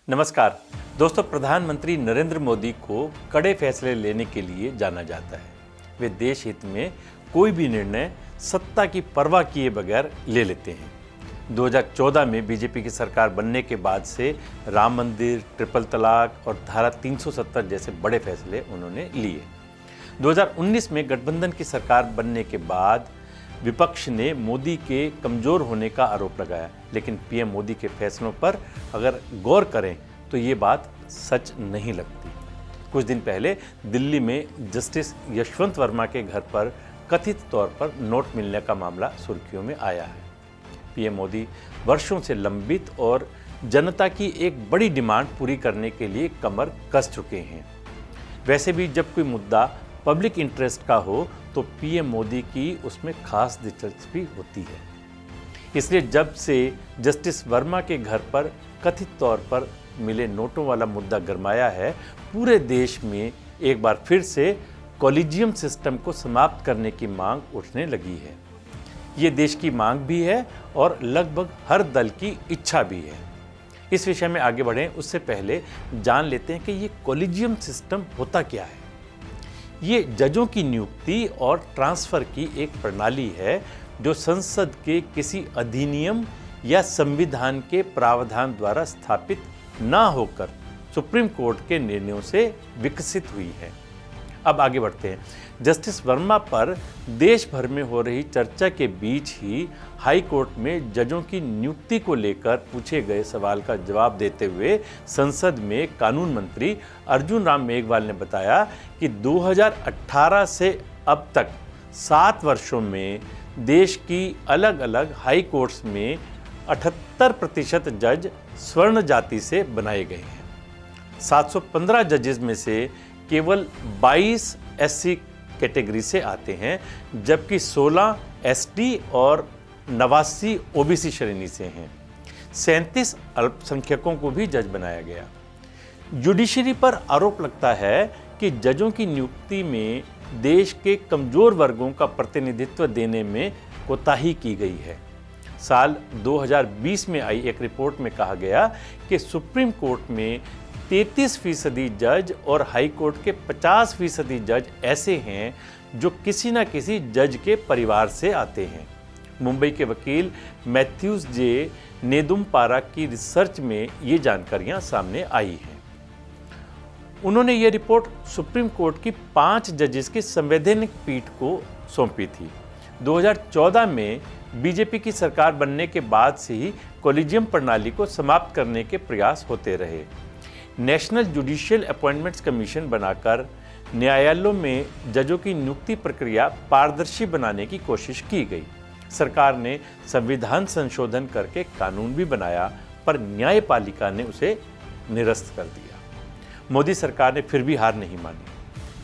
नमस्कार दोस्तों, प्रधानमंत्री नरेंद्र मोदी को कड़े फैसले लेने के लिए जाना जाता है। वे देश हित में कोई भी निर्णय सत्ता की परवाह किए बगैर ले लेते हैं। 2014 में बीजेपी की सरकार बनने के बाद से राम मंदिर, ट्रिपल तलाक और धारा 370 जैसे बड़े फैसले उन्होंने लिए। 2019 में गठबंधन की सरकार बनने के बाद विपक्ष ने मोदी के कमज़ोर होने का आरोप लगाया, लेकिन पीएम मोदी के फैसलों पर अगर गौर करें तो ये बात सच नहीं लगती। कुछ दिन पहले दिल्ली में जस्टिस यशवंत वर्मा के घर पर कथित तौर पर नोट मिलने का मामला सुर्खियों में आया है। पीएम मोदी वर्षों से लंबित और जनता की एक बड़ी डिमांड पूरी करने के लिए कमर कस चुके हैं। वैसे भी जब कोई मुद्दा पब्लिक इंटरेस्ट का हो तो पीएम मोदी की उसमें खास दिलचस्पी होती है। इसलिए जब से जस्टिस वर्मा के घर पर कथित तौर पर मिले नोटों वाला मुद्दा गरमाया है, पूरे देश में एक बार फिर से कॉलेजियम सिस्टम को समाप्त करने की मांग उठने लगी है। ये देश की मांग भी है और लगभग हर दल की इच्छा भी है। इस विषय में आगे बढ़ें उससे पहले जान लेते हैं कि ये कॉलेजियम सिस्टम होता क्या है। ये जजों की नियुक्ति और ट्रांसफ़र की एक प्रणाली है जो संसद के किसी अधिनियम या संविधान के प्रावधान द्वारा स्थापित ना होकर सुप्रीम कोर्ट के निर्णयों से विकसित हुई है। अब आगे बढ़ते हैं। जस्टिस वर्मा पर देश भर में हो रही चर्चा के बीच ही हाई कोर्ट में जजों की नियुक्ति को लेकर पूछे गए सवाल का जवाब देते हुए संसद में कानून मंत्री अर्जुन राम मेघवाल ने बताया कि 2018 से अब तक 7 वर्षों में देश की अलग अलग हाई कोर्ट्स में 78% जज स्वर्ण जाति से बनाए गए हैं। 715 जजेस में से केवल 22 एससी कैटेगरी से आते हैं, जबकि 16 एसटी और 89 ओबीसी श्रेणी से हैं। 37 अल्पसंख्यकों को भी जज बनाया गया। जुडिशरी पर आरोप लगता है कि जजों की नियुक्ति में देश के कमजोर वर्गों का प्रतिनिधित्व देने में कोताही की गई है। साल 2020 में आई एक रिपोर्ट में कहा गया कि सुप्रीम कोर्ट में 33% जज और हाई कोर्ट के 50% जज ऐसे हैं जो किसी न किसी जज के परिवार से आते हैं। मुंबई के वकील मैथ्यूज जे नेदुम्पारा की रिसर्च में ये जानकारियां सामने आई हैं। उन्होंने ये रिपोर्ट सुप्रीम कोर्ट की 5 जजेस की संवैधानिक पीठ को सौंपी थी। 2014 में बीजेपी की सरकार बनने के बाद से ही कॉलेजियम प्रणाली को समाप्त करने के प्रयास होते रहे। नेशनल जुडिशियल अपॉइंटमेंट्स कमीशन बनाकर न्यायालयों में जजों की नियुक्ति प्रक्रिया पारदर्शी बनाने की कोशिश की गई। सरकार ने संविधान संशोधन करके कानून भी बनाया, पर न्यायपालिका ने उसे निरस्त कर दिया। मोदी सरकार ने फिर भी हार नहीं मानी।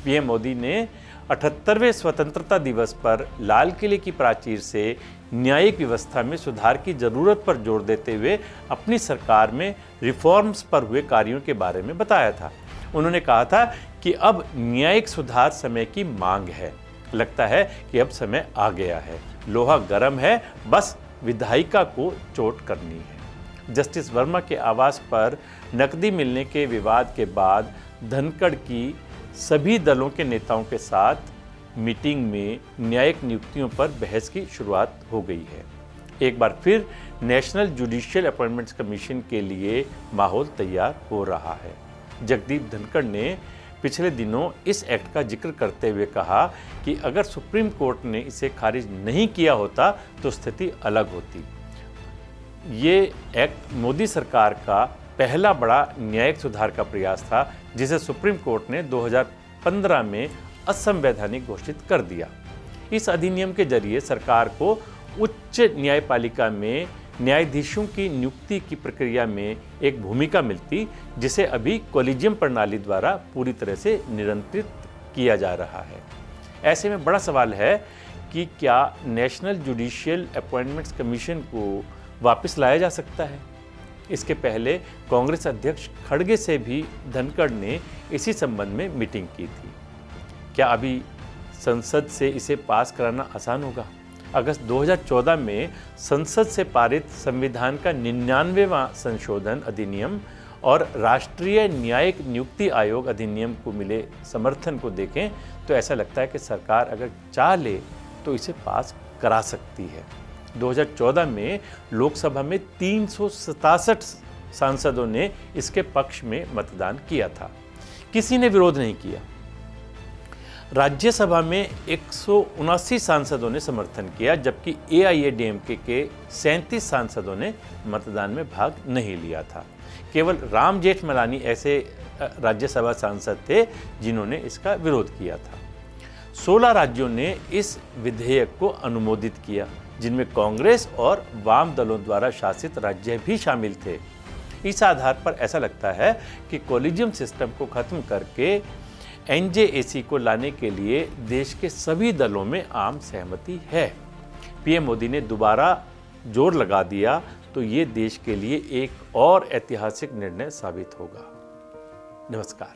पीएम मोदी ने 78वें स्वतंत्रता दिवस पर लाल किले की प्राचीर से न्यायिक व्यवस्था में सुधार की जरूरत पर जोर देते हुए अपनी सरकार में रिफॉर्म्स पर हुए कार्यों के बारे में बताया था। उन्होंने कहा था कि अब न्यायिक सुधार समय की मांग है। लगता है कि अब समय आ गया है, लोहा गर्म है, बस विधायिका को चोट करनी है। जस्टिस वर्मा के आवास पर नकदी मिलने के विवाद के बाद धनखड़ की सभी दलों के नेताओं के साथ मीटिंग में न्यायिक नियुक्तियों पर बहस की शुरुआत हो गई है। एक बार फिर नेशनल जुडिशियल अपॉइंटमेंट्स कमीशन के लिए माहौल तैयार हो रहा है। जगदीप धनखड़ ने पिछले दिनों इस एक्ट का जिक्र करते हुए कहा कि अगर सुप्रीम कोर्ट ने इसे खारिज नहीं किया होता तो स्थिति अलग होती। ये एक्ट मोदी सरकार का पहला बड़ा न्यायिक सुधार का प्रयास था, जिसे सुप्रीम कोर्ट ने 2015 में असंवैधानिक घोषित कर दिया। इस अधिनियम के जरिए सरकार को उच्च न्यायपालिका में न्यायाधीशों की नियुक्ति की प्रक्रिया में एक भूमिका मिलती, जिसे अभी कॉलेजियम प्रणाली द्वारा पूरी तरह से नियंत्रित किया जा रहा है। ऐसे में बड़ा सवाल है कि क्या नेशनल जुडिशियल अपॉइंटमेंट्स कमीशन को वापस लाया जा सकता है। इसके पहले कांग्रेस अध्यक्ष खड़गे से भी धनखड़ ने इसी संबंध में मीटिंग की थी। क्या अभी संसद से इसे पास कराना आसान होगा? अगस्त 2014 में संसद से पारित संविधान का 99वां संशोधन अधिनियम और राष्ट्रीय न्यायिक नियुक्ति आयोग अधिनियम को मिले समर्थन को देखें तो ऐसा लगता है कि सरकार अगर चाह ले तो इसे पास करा सकती है। 2014 में लोकसभा में 367 सांसदों ने इसके पक्ष में मतदान किया था, किसी ने विरोध नहीं किया। राज्यसभा में 179 सांसदों ने समर्थन किया, जबकि AIADMK के 37 सांसदों ने मतदान में भाग नहीं लिया था। केवल राम जेठमलानी ऐसे राज्यसभा सांसद थे जिन्होंने इसका विरोध किया था। 16 राज्यों ने इस विधेयक को अनुमोदित किया, जिनमें कांग्रेस और वाम दलों द्वारा शासित राज्य भी शामिल थे। इस आधार पर ऐसा लगता है कि कॉलेजियम सिस्टम को खत्म करके NJAC को लाने के लिए देश के सभी दलों में आम सहमति है। PM मोदी ने दोबारा जोर लगा दिया तो ये देश के लिए एक और ऐतिहासिक निर्णय साबित होगा। नमस्कार।